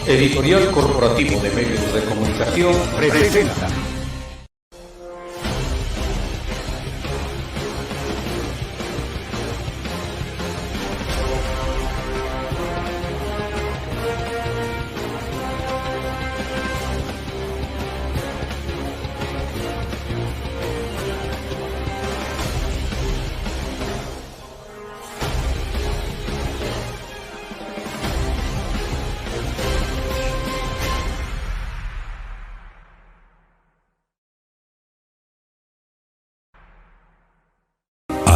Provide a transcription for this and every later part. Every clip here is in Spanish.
Editorial Corporativo de Medios de Comunicación presenta.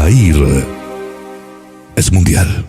AIR es mundial.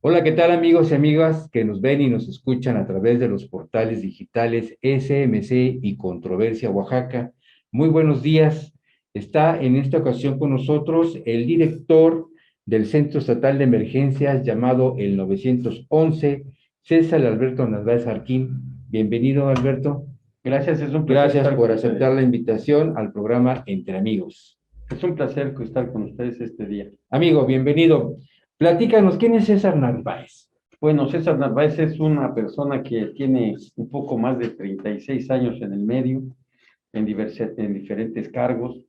Hola, ¿qué tal amigos y amigas que nos ven y nos escuchan a través de los portales digitales SMC y Controversia Oaxaca? Muy buenos días. Está en esta ocasión con nosotros el director del Centro Estatal de Emergencias llamado el 911, César Alberto Narváez Jarquín. Bienvenido, Alberto. Gracias, es un placer. Gracias estar por con aceptar ustedes. la invitación al programa Entre Amigos. Es un placer estar con ustedes este día. Amigo, bienvenido. Platícanos, ¿quién es César Narváez? Bueno, César Narváez es una persona que tiene un poco más de 36 años en el medio, en diferentes cargos.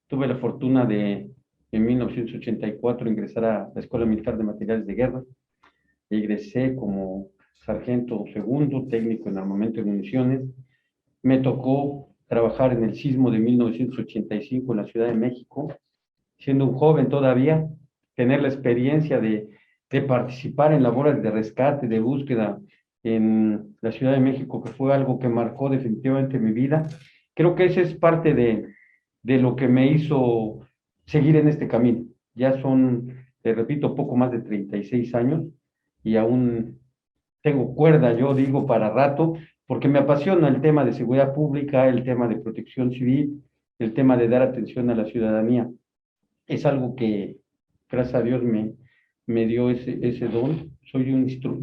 Tuve la fortuna de, en 1984, ingresar a la Escuela Militar de Materiales de Guerra. Egresé como sargento segundo, técnico en armamento y municiones. Me tocó trabajar en el sismo de 1985 en la Ciudad de México, siendo un joven todavía, tener la experiencia de participar en labores de rescate, de búsqueda en la Ciudad de México, que fue algo que marcó definitivamente mi vida. Creo que esa es parte de lo que me hizo seguir en este camino. Ya son, te repito, poco más de 36 años y aún tengo cuerda, yo digo, para rato, porque me apasiona el tema de seguridad pública, el tema de protección civil, el tema de dar atención a la ciudadanía. Es algo que, gracias a Dios, me dio ese don.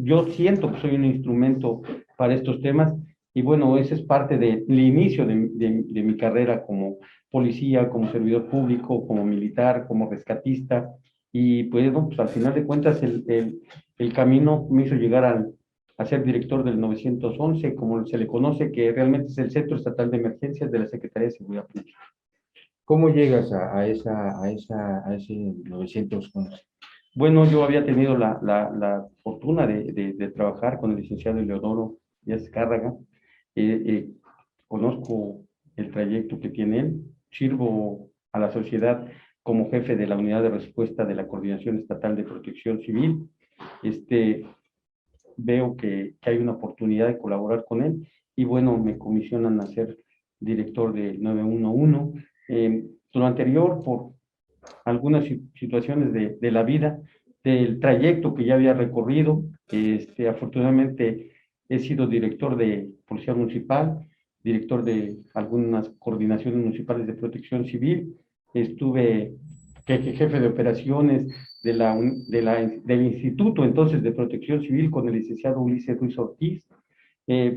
Yo siento que soy un instrumento para estos temas y bueno, ese es parte del inicio de mi carrera como policía, como servidor público, como militar, como rescatista. Y pues, bueno, pues al final de cuentas el camino me hizo llegar a ser director del 911, como se le conoce, que realmente es el Centro Estatal de Emergencias de la Secretaría de Seguridad Pública. ¿Cómo llegas a ese 911? Bueno, yo había tenido la fortuna de trabajar con el licenciado Eleodoro Díaz Cárraga. Conozco el trayecto que tiene él. Sirvo a la sociedad como jefe de la unidad de respuesta de la Coordinación Estatal de Protección Civil. Veo que hay una oportunidad de colaborar con él y bueno, me comisionan a ser director del 911. Lo anterior, por algunas situaciones de la vida, del trayecto que ya había recorrido, afortunadamente he sido director de Policía Municipal, director de algunas coordinaciones municipales de protección civil, estuve jefe de operaciones del Instituto entonces de Protección Civil con el licenciado Ulises Ruiz Ortiz.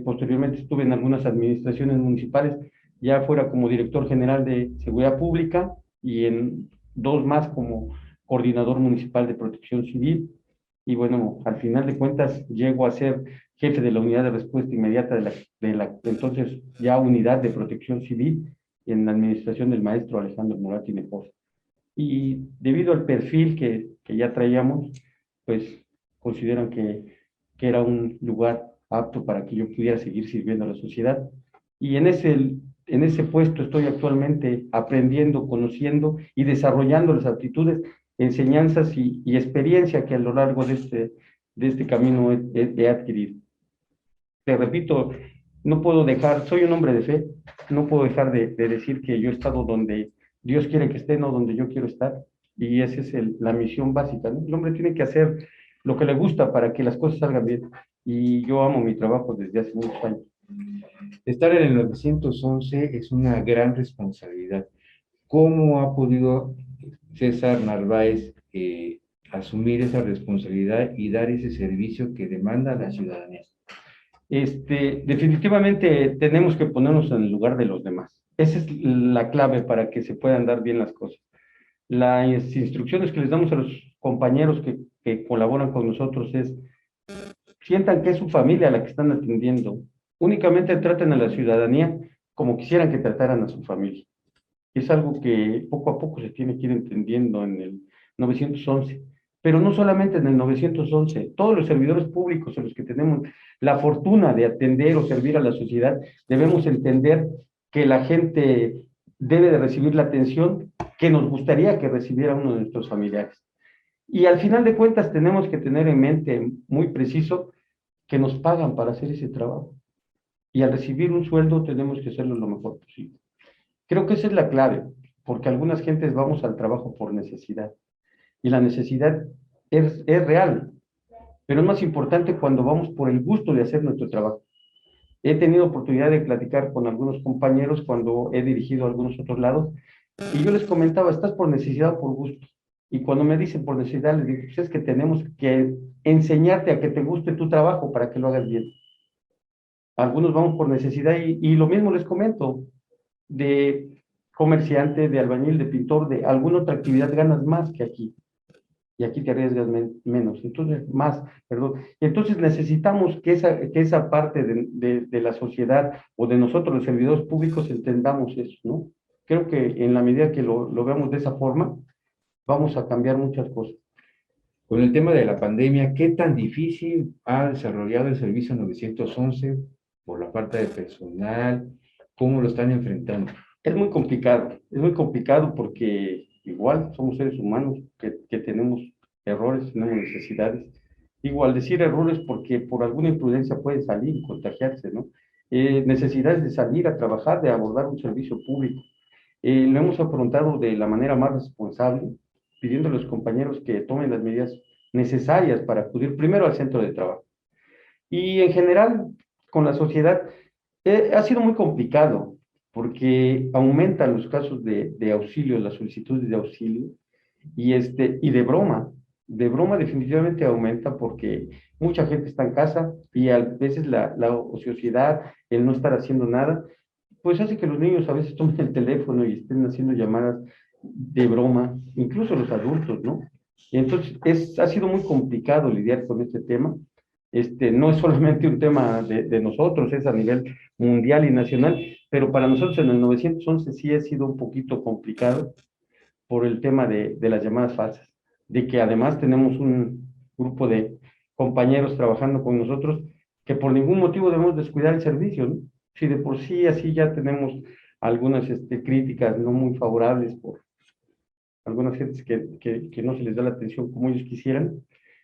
Posteriormente estuve en algunas administraciones municipales, ya fuera como director general de Seguridad Pública y en dos más como coordinador municipal de Protección Civil. Y bueno, al final de cuentas llego a ser jefe de la unidad de respuesta inmediata de la entonces ya unidad de Protección Civil en la administración del maestro Alejandro Murat y Mejor. Y debido al perfil que ya traíamos, pues consideran que era un lugar apto para que yo pudiera seguir sirviendo a la sociedad. Y en ese en ese puesto estoy actualmente aprendiendo, conociendo y desarrollando las aptitudes, enseñanzas y experiencia que a lo largo de este camino he adquirido. Te repito, no puedo dejar, soy un hombre de fe, no puedo dejar de decir que yo he estado donde Dios quiere que esté, no donde yo quiero estar. Y esa es la misión básica, ¿no? El hombre tiene que hacer lo que le gusta para que las cosas salgan bien. Y yo amo mi trabajo desde hace muchos años. Estar en el 911 es una gran responsabilidad. ¿Cómo ha podido César Narváez asumir esa responsabilidad y dar ese servicio que demanda la ciudadanía? Definitivamente tenemos que ponernos en el lugar de los demás. Esa es la clave para que se puedan dar bien las cosas. Las instrucciones que les damos a los compañeros que colaboran con nosotros es, sientan que es su familia la que están atendiendo. Únicamente traten a la ciudadanía como quisieran que trataran a su familia. Es algo que poco a poco se tiene que ir entendiendo en el 911. Pero no solamente en el 911, todos los servidores públicos en los que tenemos la fortuna de atender o servir a la sociedad, debemos entender que la gente debe de recibir la atención que nos gustaría que recibiera uno de nuestros familiares. Y al final de cuentas tenemos que tener en mente muy preciso que nos pagan para hacer ese trabajo. Y al recibir un sueldo tenemos que hacerlo lo mejor posible. Creo que esa es la clave, porque algunas gentes vamos al trabajo por necesidad. Y la necesidad es real, pero es más importante cuando vamos por el gusto de hacer nuestro trabajo. He tenido oportunidad de platicar con algunos compañeros cuando he dirigido a algunos otros lados, y yo les comentaba, ¿estás por necesidad o por gusto? Y cuando me dicen por necesidad, les digo, pues es que tenemos que enseñarte a que te guste tu trabajo para que lo hagas bien. Algunos vamos por necesidad y lo mismo les comento, de comerciante, de albañil, de pintor, de alguna otra actividad ganas más que aquí. Y aquí te arriesgas menos, entonces más, perdón. Entonces necesitamos que esa parte de la sociedad o de nosotros los servidores públicos entendamos eso, ¿no? Creo que en la medida que lo veamos de esa forma, vamos a cambiar muchas cosas. Con el tema de la pandemia, ¿qué tan difícil ha desarrollado el servicio 911 por la falta de personal? ¿Cómo lo están enfrentando? Es muy complicado porque igual somos seres humanos que tenemos errores, tenemos necesidades. Igual decir errores porque por alguna imprudencia puede salir y contagiarse, ¿no? Necesidades de salir a trabajar, de abordar un servicio público. Lo hemos afrontado de la manera más responsable, pidiendo a los compañeros que tomen las medidas necesarias para acudir primero al centro de trabajo. Y en general, con la sociedad, ha sido muy complicado porque aumentan los casos de auxilio, las solicitudes de auxilio, y de broma definitivamente aumenta porque mucha gente está en casa y a veces la ociosidad, el no estar haciendo nada, pues hace que los niños a veces tomen el teléfono y estén haciendo llamadas de broma, incluso los adultos, ¿no? Y entonces ha sido muy complicado lidiar con este tema. No es solamente un tema de nosotros, es a nivel mundial y nacional, pero para nosotros en el 911 sí ha sido un poquito complicado por el tema de las llamadas falsas, de que además tenemos un grupo de compañeros trabajando con nosotros que por ningún motivo debemos descuidar el servicio, ¿no? Si de por sí así ya tenemos algunas críticas no muy favorables por algunas gentes que no se les da la atención como ellos quisieran,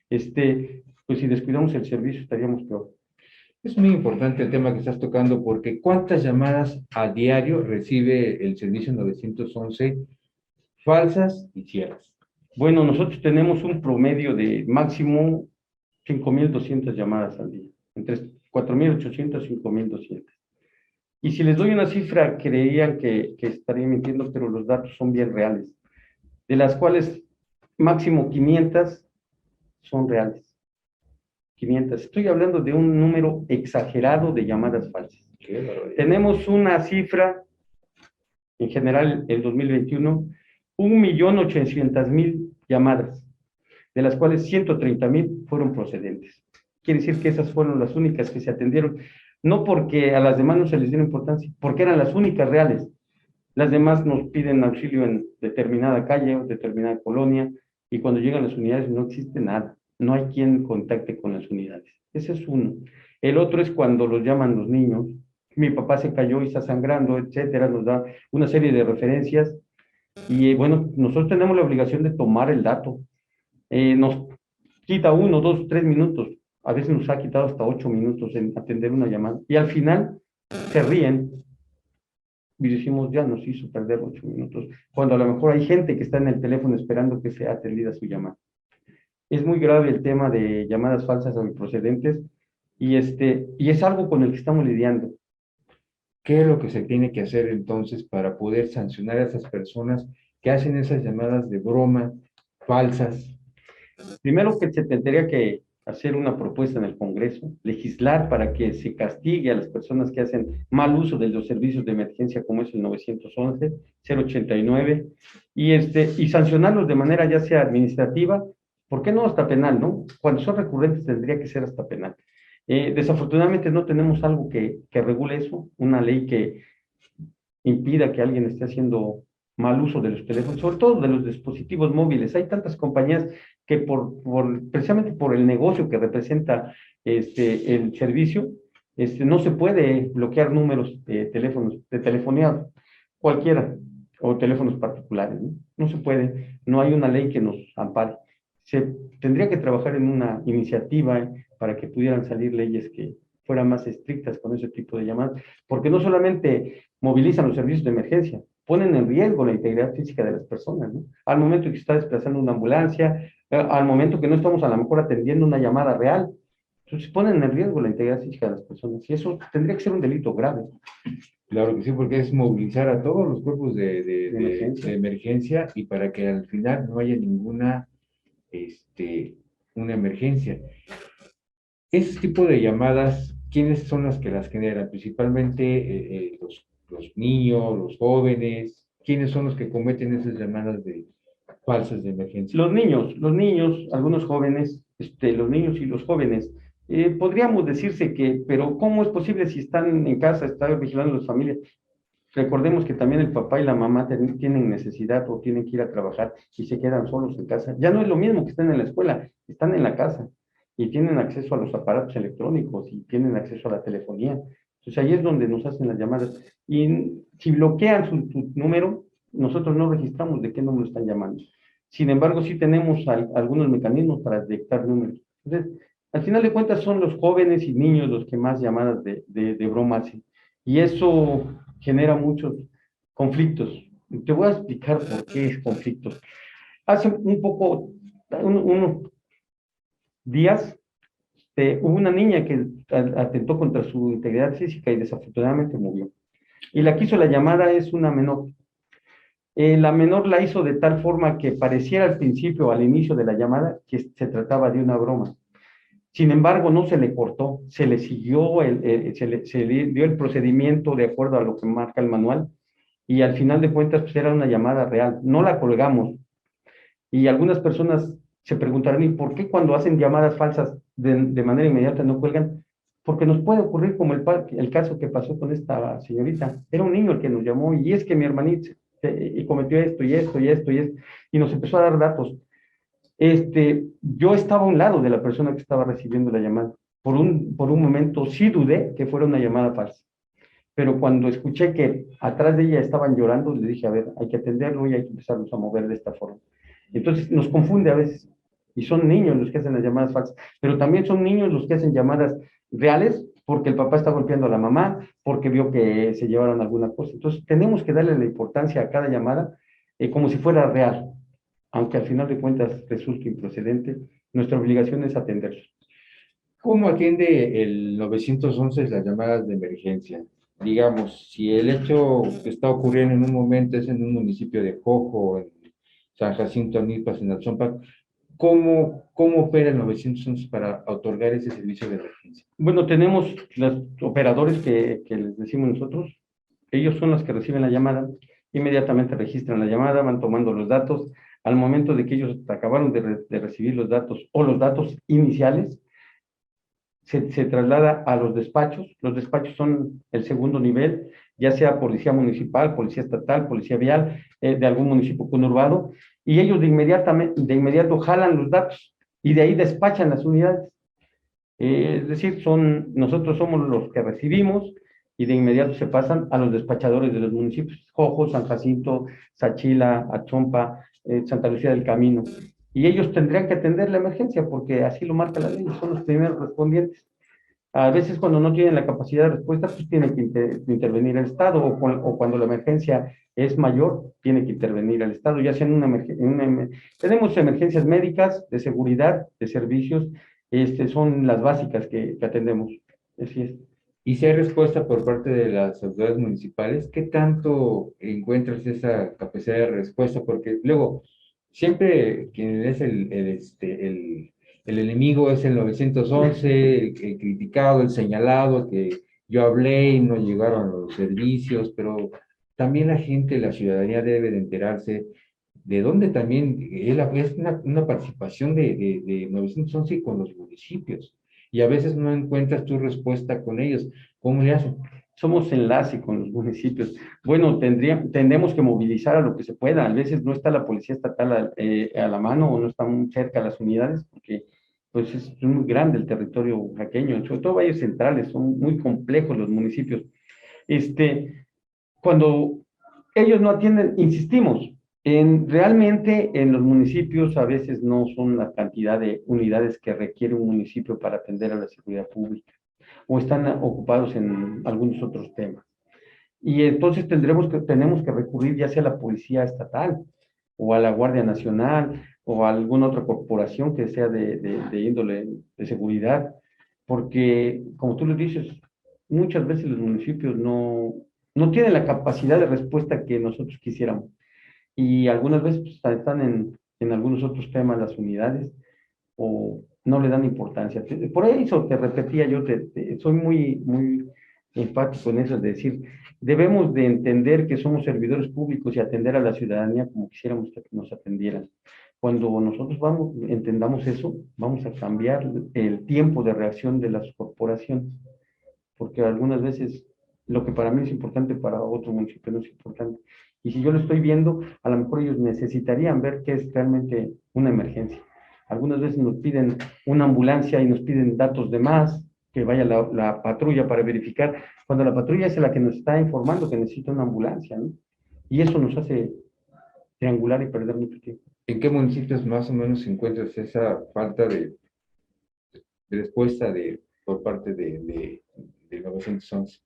pues si descuidamos el servicio estaríamos peor. Es muy importante el tema que estás tocando porque ¿cuántas llamadas a diario recibe el servicio 911 falsas y ciertas? Bueno, nosotros tenemos un promedio de máximo 5,200 llamadas al día, entre 4,800 y 5,200. Y si les doy una cifra, creerían que estaría mintiendo, pero los datos son bien reales, de las cuales máximo 500 son reales. 500. Estoy hablando de un número exagerado de llamadas falsas. Tenemos una cifra, en general, el 2021, 1,800,000 llamadas, de las cuales 130,000 fueron procedentes. Quiere decir que esas fueron las únicas que se atendieron, no porque a las demás no se les diera importancia, porque eran las únicas reales. Las demás nos piden auxilio en determinada calle o determinada colonia, y cuando llegan las unidades no existe nada. No hay quien contacte con las unidades. Ese es uno. El otro es cuando los llaman los niños mi papá se cayó y está sangrando, etcétera, nos da una serie de referencias y bueno, nosotros tenemos la obligación de tomar el dato. Nos quita 1, 2, 3 minutos, a veces nos ha quitado hasta 8 minutos en atender una llamada y al final se ríen y decimos, ya nos hizo perder 8 minutos, cuando a lo mejor hay gente que está en el teléfono esperando que sea atendida su llamada. Es muy grave el tema de llamadas falsas o improcedentes y es algo con el que estamos lidiando. ¿Qué es lo que se tiene que hacer entonces para poder sancionar a esas personas que hacen esas llamadas de broma falsas? Primero que se tendría que hacer una propuesta en el Congreso, legislar para que se castigue a las personas que hacen mal uso de los servicios de emergencia como es el 911, 089, y sancionarlos de manera ya sea administrativa, ¿por qué no hasta penal, no? Cuando son recurrentes tendría que ser hasta penal. Desafortunadamente no tenemos algo que regule eso, una ley que impida que alguien esté haciendo mal uso de los teléfonos, sobre todo de los dispositivos móviles. Hay tantas compañías que precisamente por el negocio que representa el servicio, no se puede bloquear números de teléfonos, de telefonía cualquiera, o teléfonos particulares, ¿no? No se puede, no hay una ley que nos ampare. Se tendría que trabajar en una iniciativa para que pudieran salir leyes que fueran más estrictas con ese tipo de llamadas, porque no solamente movilizan los servicios de emergencia, ponen en riesgo la integridad física de las personas, ¿no? Al momento que se está desplazando una ambulancia, al momento que no estamos a lo mejor atendiendo una llamada real, entonces ponen en riesgo la integridad física de las personas, y eso tendría que ser un delito grave. Claro que sí, porque es movilizar a todos los cuerpos de emergencia y para que al final no haya ninguna una emergencia. Ese tipo de llamadas, ¿quiénes son las que las generan? Principalmente los niños, los jóvenes. ¿Quiénes son los que cometen esas llamadas falsas de emergencia? Los niños, algunos jóvenes, los niños y los jóvenes. Podríamos decirse que, pero ¿cómo es posible si están en casa, están vigilando a las familias? Recordemos que también el papá y la mamá tienen necesidad o tienen que ir a trabajar y se quedan solos en casa. Ya no es lo mismo que estén en la escuela, están en la casa y tienen acceso a los aparatos electrónicos y tienen acceso a la telefonía. Entonces ahí es donde nos hacen las llamadas. Y si bloquean su número, nosotros no registramos de qué número están llamando. Sin embargo, sí tenemos algunos mecanismos para detectar números. Entonces, al final de cuentas son los jóvenes y niños los que más llamadas de broma hacen. Y eso genera muchos conflictos. Te voy a explicar por qué es conflictos. Hace unos días, hubo una niña que atentó contra su integridad física y desafortunadamente murió. Y la que hizo la llamada es una menor. La menor la hizo de tal forma que pareciera al principio, al inicio de la llamada, que se trataba de una broma. Sin embargo, no se le cortó, se le siguió, se le dio el procedimiento de acuerdo a lo que marca el manual y al final de cuentas pues era una llamada real, no la colgamos. Y algunas personas se preguntarán, ¿y por qué cuando hacen llamadas falsas de manera inmediata no cuelgan? Porque nos puede ocurrir como el caso que pasó con esta señorita. Era un niño el que nos llamó y es que mi hermanita cometió esto y esto y esto y esto y nos empezó a dar datos. Yo estaba a un lado de la persona que estaba recibiendo la llamada. Por un momento sí dudé que fuera una llamada falsa. Pero cuando escuché que atrás de ella estaban llorando, le dije, a ver, hay que atenderlo y hay que empezarnos a mover de esta forma. Entonces nos confunde a veces. Y son niños los que hacen las llamadas falsas. Pero también son niños los que hacen llamadas reales porque el papá está golpeando a la mamá, porque vio que se llevaron alguna cosa. Entonces tenemos que darle la importancia a cada llamada como si fuera real. Aunque al final de cuentas resulte improcedente, nuestra obligación es atenderlo. ¿Cómo atiende el 911 las llamadas de emergencia? Digamos, si el hecho que está ocurriendo en un momento es en un municipio de Jojo, en San Jacinto, Anipas, en Atzompa, ¿cómo opera el 911 para otorgar ese servicio de emergencia? Bueno, tenemos los operadores que les decimos nosotros, ellos son los que reciben la llamada, inmediatamente registran la llamada, van tomando los datos. Al momento de que ellos acabaron de recibir los datos o los datos iniciales, se traslada a los despachos. Los despachos son el segundo nivel, ya sea policía municipal, policía estatal, policía vial, de algún municipio conurbado, y ellos de inmediato jalan los datos y de ahí despachan las unidades. Es decir, nosotros somos los que recibimos, y de inmediato se pasan a los despachadores de los municipios, Jojo, San Jacinto, Sachila, Achompa, Santa Lucía del Camino. Y ellos tendrían que atender la emergencia porque así lo marca la ley, son los primeros respondientes. A veces cuando no tienen la capacidad de respuesta, pues tiene que intervenir el Estado, o cuando la emergencia es mayor, tiene que intervenir el Estado, ya sea en tenemos emergencias médicas, de seguridad, de servicios, son las básicas que atendemos. Así es. Y si hay respuesta por parte de las autoridades municipales, ¿qué tanto encuentras esa capacidad de respuesta? Porque luego, siempre quien es el enemigo es el 911, el criticado, el señalado, que yo hablé y no llegaron los servicios, pero también la gente, la ciudadanía debe de enterarse de dónde también es una participación de 911 con los municipios. Y a veces no encuentras tu respuesta con ellos. ¿Cómo le hacen? Somos enlace con los municipios. Bueno, tendremos que movilizar a lo que se pueda. A veces no está la policía estatal a la mano o no está muy cerca las unidades porque pues es muy grande el territorio oaxaqueño, sobre todo valles centrales, son muy complejos los municipios. Cuando ellos no atienden, insistimos, realmente en los municipios a veces no son la cantidad de unidades que requiere un municipio para atender a la seguridad pública, o están ocupados en algunos otros temas. Y entonces tenemos que recurrir ya sea a la policía estatal, o a la Guardia Nacional, o a alguna otra corporación que sea de índole de seguridad, porque, como tú lo dices, muchas veces los municipios no tienen la capacidad de respuesta que nosotros quisiéramos. Y algunas veces pues, están en algunos otros temas las unidades, o no le dan importancia. Por eso te repetía yo, soy muy enfático en eso, de decir, debemos de entender que somos servidores públicos y atender a la ciudadanía como quisiéramos que nos atendieran. Cuando nosotros entendamos eso, vamos a cambiar el tiempo de reacción de las corporaciones, porque algunas veces lo que para mí es importante, para otro municipio no es importante. Y si yo lo estoy viendo, a lo mejor ellos necesitarían ver qué es realmente una emergencia. Algunas veces nos piden una ambulancia y nos piden datos de más, que vaya la patrulla para verificar, cuando la patrulla es la que nos está informando que necesita una ambulancia, ¿no? Y eso nos hace triangular y perder mucho tiempo. ¿En qué municipios más o menos encuentras esa falta de respuesta por parte de 911?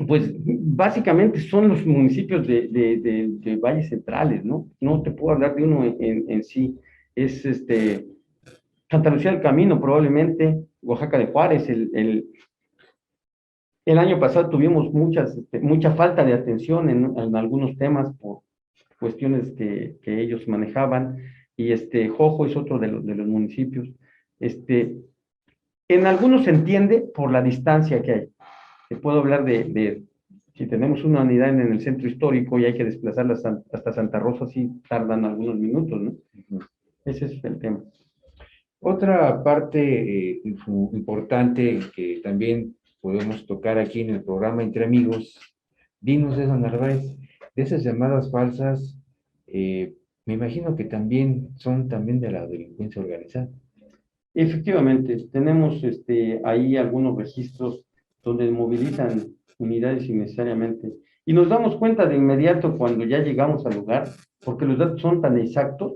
Pues básicamente son los municipios de valles centrales, ¿no? No te puedo hablar de uno en sí. Es Santa Lucía del Camino, probablemente, Oaxaca de Juárez. El año pasado tuvimos mucha falta de atención en algunos temas por cuestiones que ellos manejaban, y Jojo es otro de los municipios. En algunos se entiende por la distancia que hay. Te puedo hablar si tenemos una unidad en el centro histórico y hay que desplazarla hasta Santa Rosa, sí tardan algunos minutos, ¿no? Ese es el tema. Otra parte importante que también podemos tocar aquí en el programa Entre Amigos, dinos eso, Narváez, de esas llamadas falsas, me imagino que también son también de la delincuencia organizada. Efectivamente, tenemos ahí algunos registros donde movilizan unidades innecesariamente. Y nos damos cuenta de inmediato cuando ya llegamos al lugar, porque los datos son tan exactos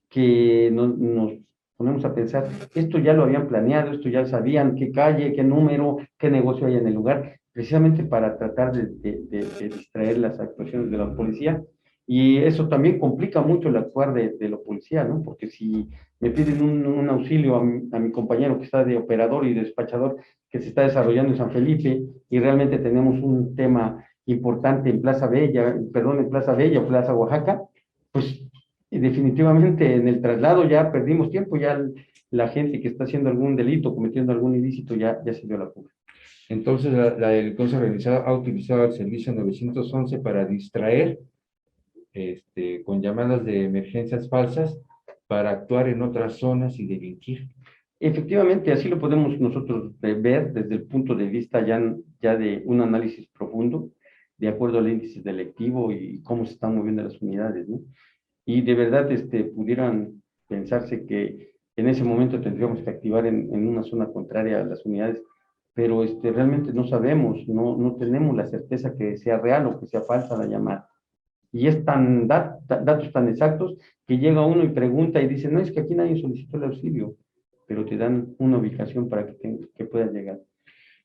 que nos ponemos a pensar, esto ya lo habían planeado, esto ya sabían qué calle, qué número, qué negocio hay en el lugar, precisamente para tratar de distraer las actuaciones de la policía. Y eso también complica mucho el actuar de la policía, ¿no? Porque si me piden un auxilio a mi compañero que está de operador y despachador que se está desarrollando en San Felipe, y realmente tenemos un tema importante en Plaza Bella, en Plaza Bella o Plaza Oaxaca, pues definitivamente en el traslado ya perdimos tiempo, ya la gente que está haciendo algún delito, cometiendo algún ilícito, ya se dio la fuga. Entonces, la delincuencia organizada ha utilizado el servicio 911 para distraer con llamadas de emergencias falsas para actuar en otras zonas y delinquir. Efectivamente, así lo podemos nosotros ver desde el punto de vista ya de un análisis profundo, de acuerdo al índice delictivo y cómo se están moviendo las unidades, ¿no? Y de verdad pudieran pensarse que en ese momento tendríamos que activar en una zona contraria a las unidades, pero realmente no sabemos, no tenemos la certeza que sea real o que sea falsa la llamada. Y es datos tan exactos que llega uno y pregunta y dice, no, es que aquí nadie solicitó el auxilio, pero te dan una ubicación para que puedas llegar.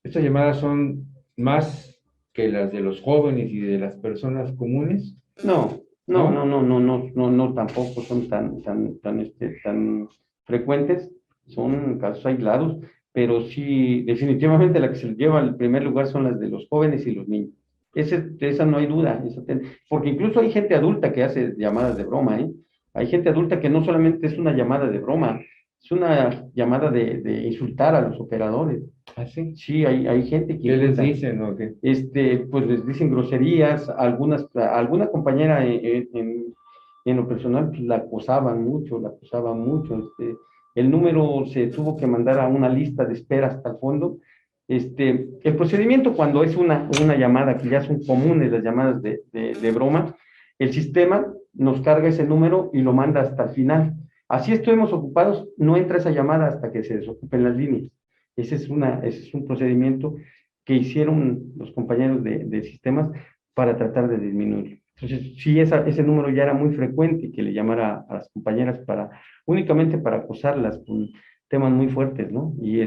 Estas llamadas son más que las de los jóvenes y de las personas comunes. No, tampoco son tan frecuentes, son casos aislados, pero sí, definitivamente la que se lleva al primer lugar son las de los jóvenes y los niños. Esa no hay duda, porque incluso hay gente adulta que hace llamadas de broma, ¿eh? Hay gente adulta que no solamente es una llamada de broma, es una llamada de insultar a los operadores. ¿Ah, sí? Sí, hay gente que ¿Qué les insulta. dicen o qué? Pues les dicen groserías, alguna compañera en lo personal pues, la acosaban mucho, el número se tuvo que mandar a una lista de espera hasta el fondo. El procedimiento cuando es una llamada, que ya son comunes las llamadas de broma, el sistema nos carga ese número y lo manda hasta el final. Así estuvimos ocupados, no entra esa llamada hasta que se desocupen las líneas. Ese es un procedimiento que hicieron los compañeros de sistemas para tratar de disminuir. Entonces, sí, ese número ya era muy frecuente que le llamara a las compañeras únicamente para acosarlas con temas muy fuertes, ¿no? Y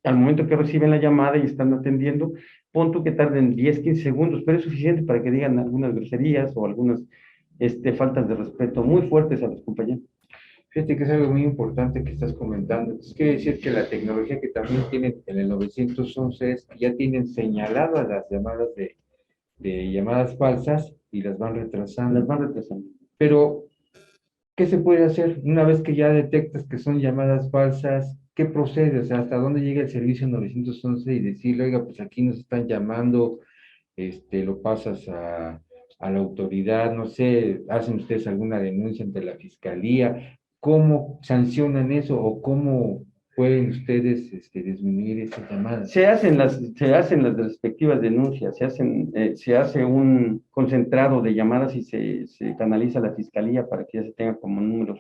al momento que reciben la llamada y están atendiendo, pon tú que tarden 10, 15 segundos, pero es suficiente para que digan algunas groserías o algunas faltas de respeto muy fuertes a los compañeros. Fíjate que es algo muy importante que estás comentando. Es que decir que la tecnología que también tienen en el 911 es que ya tienen señaladas las llamadas de llamadas falsas y las van retrasando. Las van retrasando. Pero, ¿qué se puede hacer una vez que ya detectas que son llamadas falsas? ¿Qué procede? O sea, ¿hasta dónde llega el servicio 911 y decirle, oiga, pues aquí nos están llamando, lo pasas a la autoridad, no sé, hacen ustedes alguna denuncia ante la fiscalía? ¿Cómo sancionan eso o cómo pueden ustedes disminuir esas llamadas? Se hacen las respectivas denuncias, se hace un concentrado de llamadas y se canaliza a la fiscalía para que ya se tenga como números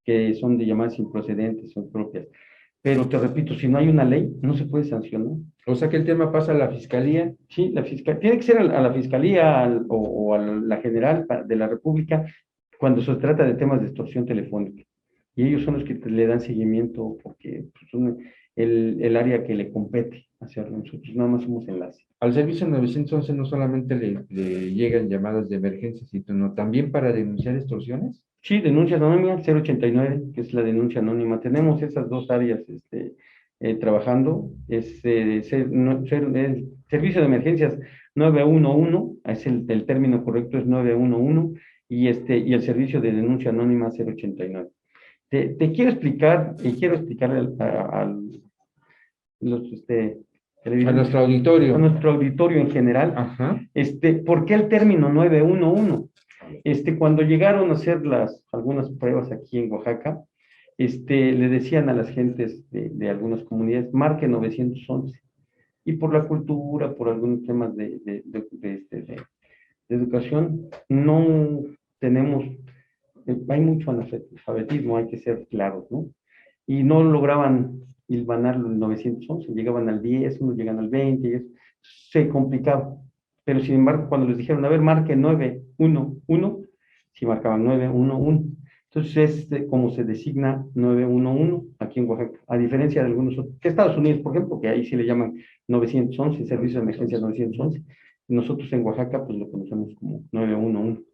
que son de llamadas improcedentes, son propias. Pero te repito, si no hay una ley, no se puede sancionar. O sea que el tema pasa a la fiscalía. Sí, tiene que ser a la fiscalía o a la general de la República cuando se trata de temas de extorsión telefónica. Y ellos son los que le dan seguimiento porque pues, son el área que le compete hacerlo. Nosotros nada más somos enlace. Al servicio 911 no solamente le llegan llamadas de emergencia, sino también para denunciar extorsiones. Sí, denuncia anónima 089, que es la denuncia anónima. Tenemos esas dos áreas trabajando. El servicio de emergencias 911, es el término correcto es 911, y el servicio de denuncia anónima 089. Te quiero explicar, y quiero explicarle a nuestro auditorio. A nuestro auditorio en general. Ajá. ¿Por qué el término 911? Cuando llegaron a hacer algunas pruebas aquí en Oaxaca, le decían a las gentes de algunas comunidades, marque 911. Y por la cultura, por algunos temas de educación, no tenemos, hay mucho analfabetismo, hay que ser claros, ¿no? Y no lograban hilvanarlo el 911, llegaban al 10, unos llegan al 20, y se complicaba. Pero sin embargo, cuando les dijeron, a ver, marque 911, sí marcaban 911. Entonces es como se designa 911 aquí en Oaxaca, a diferencia de algunos otros, que Estados Unidos, por ejemplo, que ahí sí le llaman 911, Servicio de Emergencia 911. Nosotros en Oaxaca, pues lo conocemos como 911.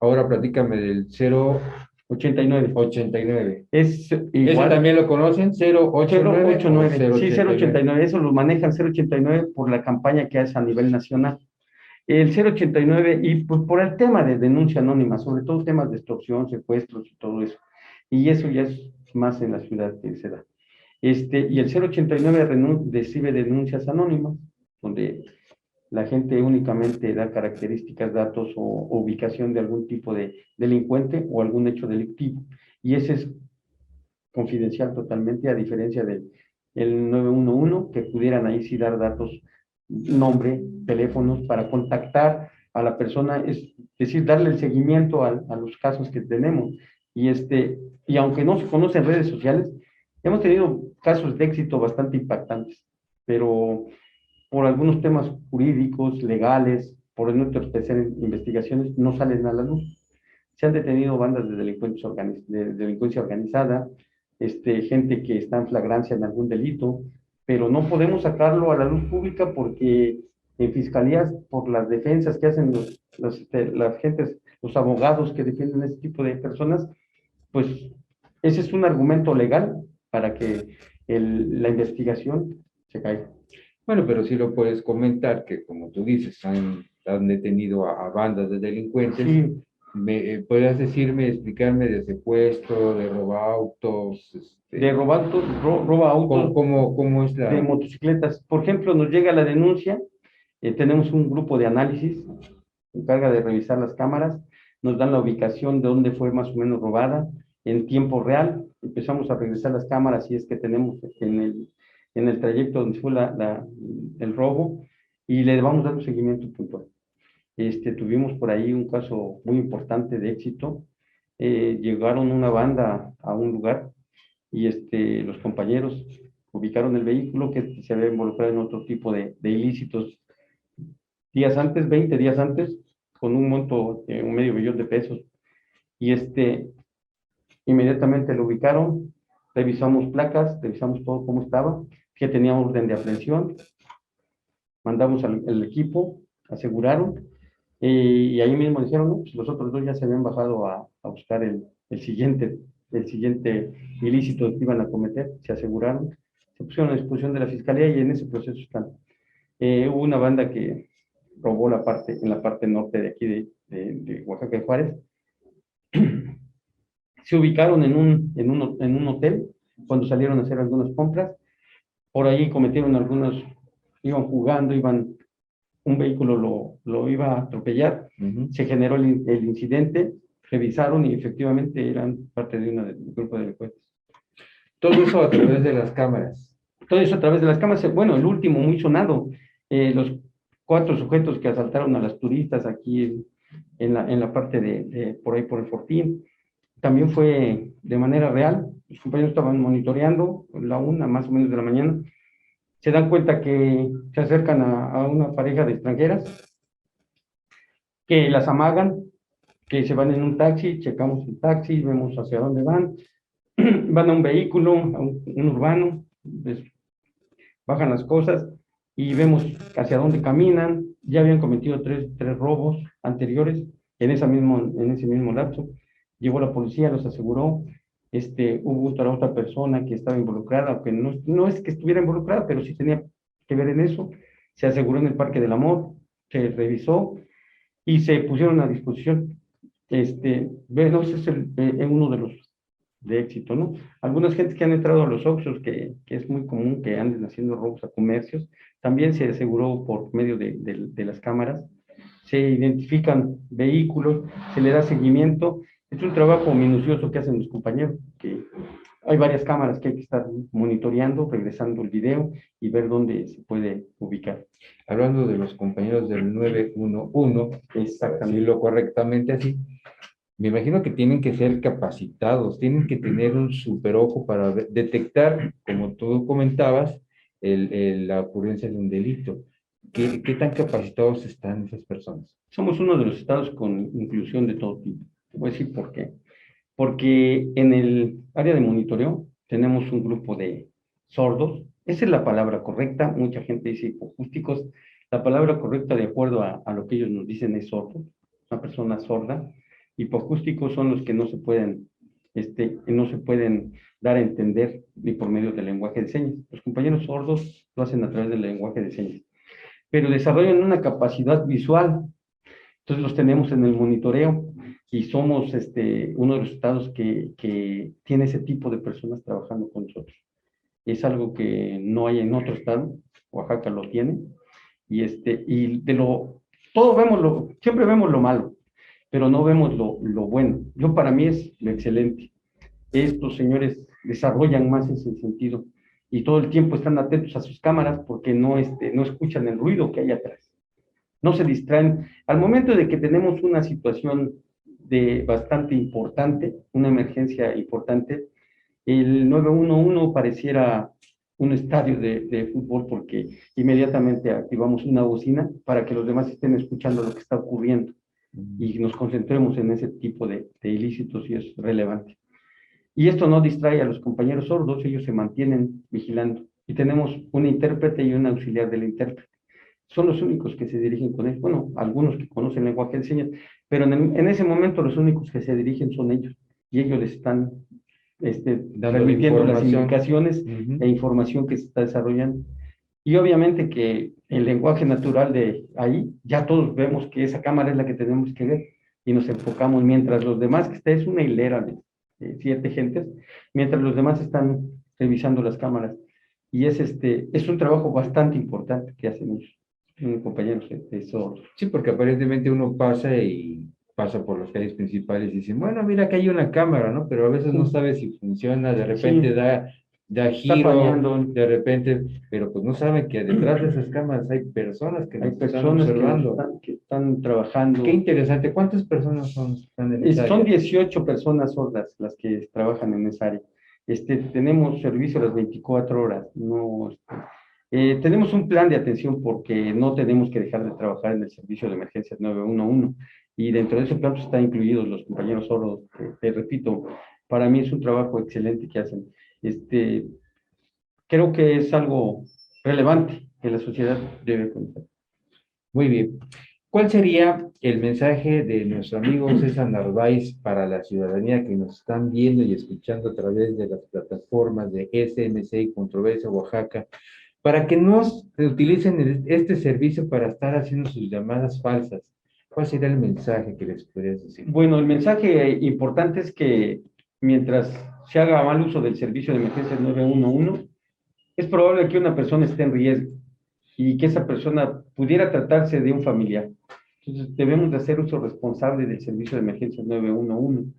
Ahora platícame del 089. 89. Es ¿Eso igual. también lo conocen? 089. 089. Sí, 089. Eso lo manejan 089 por la campaña que hace a nivel nacional. El 089, y pues por el tema de denuncia anónima, sobre todo temas de extorsión, secuestros y todo eso. Y eso ya es más en la ciudad que se da. Y el 089 recibe denuncias anónimas, donde la gente únicamente da características, datos o ubicación de algún tipo de delincuente o algún hecho delictivo. Y ese es confidencial totalmente, a diferencia del 911, que pudieran ahí sí dar datos, nombre, teléfonos, para contactar a la persona, es decir, darle el seguimiento a los casos que tenemos. Y aunque no se conocen redes sociales, hemos tenido casos de éxito bastante impactantes, pero por algunos temas jurídicos, legales, por nuestras investigaciones, no salen a la luz. Se han detenido bandas de delincuencia organizada, gente que está en flagrancia en algún delito, pero no podemos sacarlo a la luz pública porque en fiscalías, por las defensas que hacen las gentes, los abogados que defienden este tipo de personas, pues ese es un argumento legal para que la investigación se caiga. Bueno, pero sí lo puedes comentar que, como tú dices, han detenido a bandas de delincuentes. Sí, ¿Podrías decirme, explicarme de secuestro, de roba autos? de roba autos, ¿Cómo es de motocicletas. Por ejemplo, nos llega la denuncia, tenemos un grupo de análisis, se encarga de revisar las cámaras, nos dan la ubicación de dónde fue más o menos robada en tiempo real, empezamos a regresar las cámaras y es que tenemos en el trayecto donde fue el robo y le vamos dando seguimiento puntual. Tuvimos por ahí un caso muy importante de éxito, llegaron una banda a un lugar y los compañeros ubicaron el vehículo que se había involucrado en otro tipo de ilícitos días antes, 20 días antes, con un monto de $500,000 y inmediatamente lo ubicaron, revisamos placas, revisamos todo cómo estaba, que tenía orden de aprehensión, mandamos al equipo, aseguraron, y ahí mismo dijeron, no, pues los otros dos ya se habían bajado a buscar el siguiente ilícito que iban a cometer, se aseguraron, se pusieron a disposición de la fiscalía y en ese proceso están. Hubo una banda que robó en la parte norte de aquí de Oaxaca de Juárez. Se ubicaron en un hotel cuando salieron a hacer algunas compras. Por ahí cometieron iban jugando, un vehículo lo iba a atropellar. Se generó el incidente, revisaron y efectivamente eran parte de un grupo de delincuentes. Todo eso a través de las cámaras. Todo eso a través de las cámaras. Bueno, el último muy sonado, los 4 sujetos que asaltaron a las turistas aquí en la parte por ahí por el Fortín, también fue de manera real. Los compañeros estaban monitoreando la 1 más o menos de la mañana, se dan cuenta que se acercan a una pareja de extranjeras, que las amagan, que se van en un taxi, checamos el taxi, vemos hacia dónde van, van a un vehículo, a un urbano, bajan las cosas y vemos hacia dónde caminan. Ya habían cometido tres robos anteriores en ese mismo lapso. Llegó la policía, los aseguró. Hubo otra persona que estaba involucrada, aunque no es que estuviera involucrada, pero sí tenía que ver en eso. Se aseguró en el Parque del Amor, se revisó y se pusieron a disposición. Bueno, ese es uno de los de éxito, ¿no? Algunas gentes que han entrado a los Oxxos, que es muy común que anden haciendo robos a comercios, también se aseguró por medio de las cámaras, se identifican vehículos, se le da seguimiento. Es un trabajo minucioso que hacen los compañeros, que hay varias cámaras que hay que estar monitoreando, regresando el video y ver dónde se puede ubicar. Hablando de los compañeros del 911, para decirlo correctamente así, me imagino que tienen que ser capacitados, tienen que tener un super ojo para detectar, como tú comentabas, la ocurrencia de un delito. ¿Qué tan capacitados están esas personas? Somos uno de los estados con inclusión de todo tipo. Te voy a decir por qué. Porque en el área de monitoreo tenemos un grupo de sordos. Esa es la palabra correcta. Mucha gente dice hipoacústicos. La palabra correcta, de acuerdo a lo que ellos nos dicen, es sordo, una persona sorda. Hipoacústicos son los que no se pueden dar a entender ni por medio del lenguaje de señas. Los compañeros sordos lo hacen a través del lenguaje de señas, pero desarrollan una capacidad visual. Entonces los tenemos en el monitoreo y somos uno de los estados que tiene ese tipo de personas trabajando con nosotros. Es algo que no hay en otro estado. Oaxaca lo tiene, y siempre vemos lo malo, pero no vemos lo bueno. Para mí es lo excelente. Estos señores desarrollan más ese sentido y todo el tiempo están atentos a sus cámaras porque no escuchan el ruido que hay atrás. No se distraen. Al momento de que tenemos una situación bastante importante, una emergencia importante, El 911 pareciera un estadio de fútbol porque inmediatamente activamos una bocina para que los demás estén escuchando lo que está ocurriendo y nos concentremos en ese tipo de ilícitos y es relevante. Y esto no distrae a los compañeros sordos, ellos se mantienen vigilando. Y tenemos un intérprete y un auxiliar del intérprete. Son los únicos que se dirigen con él. Bueno, algunos que conocen lenguaje de señas, pero en ese momento los únicos que se dirigen son ellos. Y ellos les están transmitiendo las indicaciones e información que se está desarrollando. Y obviamente que el lenguaje natural de ahí, ya todos vemos que esa cámara es la que tenemos que ver y nos enfocamos, mientras los demás, que esta es una hilera de 7 gentes, mientras los demás están revisando las cámaras. Y es un trabajo bastante importante que hacen ellos, compañeros de sordos. Sí, porque aparentemente uno pasa por las calles principales y dicen, bueno, mira que hay una cámara, ¿no? Pero a veces no sabe si funciona, de repente Sí. da giro, de repente, pero pues no saben que detrás de esas cámaras hay personas que Hay nos están personas observando. que están trabajando. Qué interesante. ¿Cuántas personas están en esa Son área? 18 personas sordas las que trabajan en esa área. Tenemos servicio las 24 horas. No, tenemos un plan de atención porque no tenemos que dejar de trabajar en el servicio de emergencias 911. Y dentro de ese plan pues, están incluidos los compañeros sordos. Te repito, para mí es un trabajo excelente que hacen. Creo que es algo relevante que la sociedad debe conocer. Muy bien. ¿Cuál sería el mensaje de nuestro amigo César Narváez para la ciudadanía que nos están viendo y escuchando a través de las plataformas de SMC y Controversia Oaxaca, para que no utilicen este servicio para estar haciendo sus llamadas falsas? ¿Cuál sería el mensaje que les podrías decir? Bueno, el mensaje importante es que mientras se haga mal uso del servicio de emergencias 911, es probable que una persona esté en riesgo y que esa persona pudiera tratarse de un familiar. Entonces, debemos de hacer uso responsable del servicio de emergencias 911.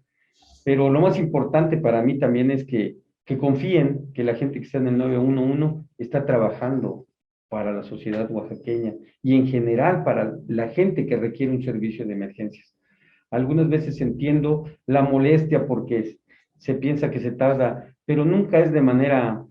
Pero lo más importante para mí también es que confíen que la gente que está en el 911 está trabajando para la sociedad oaxaqueña y en general para la gente que requiere un servicio de emergencias. Algunas veces entiendo la molestia porque se piensa que se tarda, pero nunca es de manera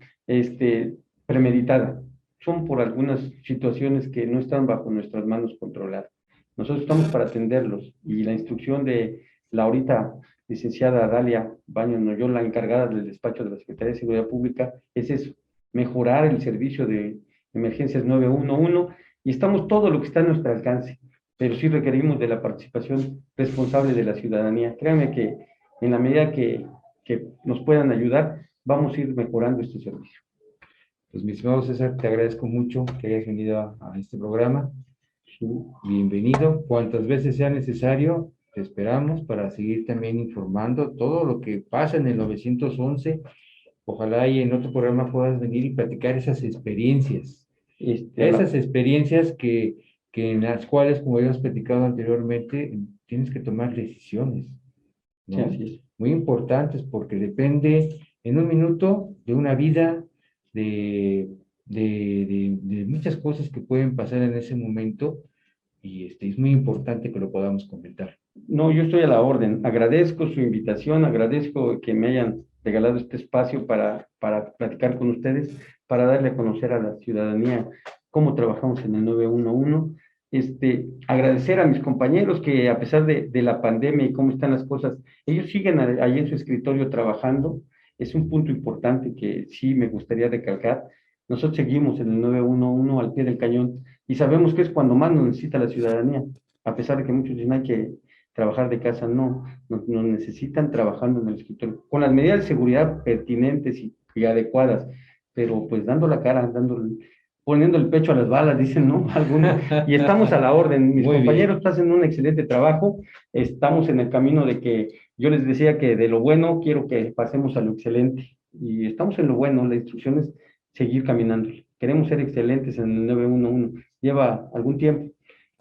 premeditada. Son por algunas situaciones que no están bajo nuestras manos controladas. Nosotros estamos para atenderlos y la instrucción de la ahorita licenciada Dalia Baños Noyola, encargada del despacho de la Secretaría de Seguridad Pública, es eso, mejorar el servicio de emergencias 911 y estamos todo lo que está a nuestro alcance, pero sí requerimos de la participación responsable de la ciudadanía. Créanme que en la medida que nos puedan ayudar, vamos a ir mejorando este servicio. Pues, mi estimado César, te agradezco mucho que hayas venido a este programa. Bienvenido. Cuantas veces sea necesario, te esperamos para seguir también informando todo lo que pasa en el 911. Ojalá y en otro programa puedas venir y platicar esas experiencias. Esas experiencias que en las cuales, como habíamos platicado anteriormente, tienes que tomar decisiones, ¿no? Sí, así es. Muy importantes, porque depende en un minuto de una vida, de muchas cosas que pueden pasar en ese momento, y es muy importante que lo podamos comentar. No, yo estoy a la orden. Agradezco su invitación, agradezco que me hayan regalado este espacio para platicar con ustedes, para darle a conocer a la ciudadanía cómo trabajamos en el 911. Agradecer a mis compañeros que a pesar de la pandemia y cómo están las cosas, ellos siguen ahí en su escritorio trabajando. Es un punto importante que sí me gustaría recalcar. Nosotros seguimos en el 911 al pie del cañón y sabemos que es cuando más nos necesita la ciudadanía, a pesar de que muchos dicen hay que trabajar de casa, no, nos necesitan trabajando en el escritorio, con las medidas de seguridad pertinentes y adecuadas, pero pues dando la cara, poniendo el pecho a las balas, dicen, ¿no? Algunos, y estamos a la orden. Mis compañeros están haciendo un excelente trabajo, estamos en el camino de que yo les decía que de lo bueno quiero que pasemos a lo excelente, y estamos en lo bueno, la instrucción es seguir caminando. Queremos ser excelentes en el 911, lleva algún tiempo,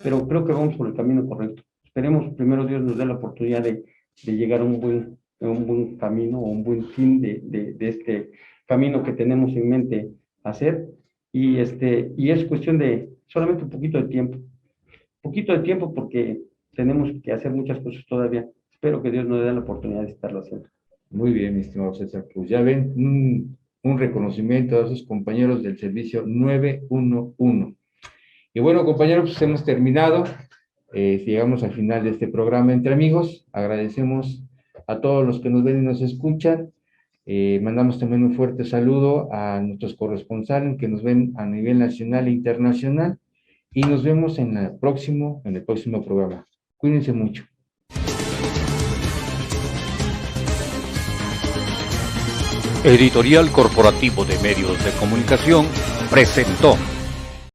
pero creo que vamos por el camino correcto. Esperemos, primero Dios nos dé la oportunidad de llegar a un buen camino o un buen fin de este camino que tenemos en mente hacer. Y es cuestión de solamente un poquito de tiempo porque tenemos que hacer muchas cosas todavía. Espero que Dios nos dé la oportunidad de estarlo haciendo. Muy bien, mi estimado César. Pues ya ven, un reconocimiento a esos compañeros del servicio 911. Y bueno, compañeros, pues hemos terminado. Llegamos al final de este programa Entre Amigos. Agradecemos a todos los que nos ven y nos escuchan. Mandamos también un fuerte saludo a nuestros corresponsales que nos ven a nivel nacional e internacional. Y nos vemos en el próximo programa. Cuídense mucho. Editorial Corporativo de Medios de Comunicación presentó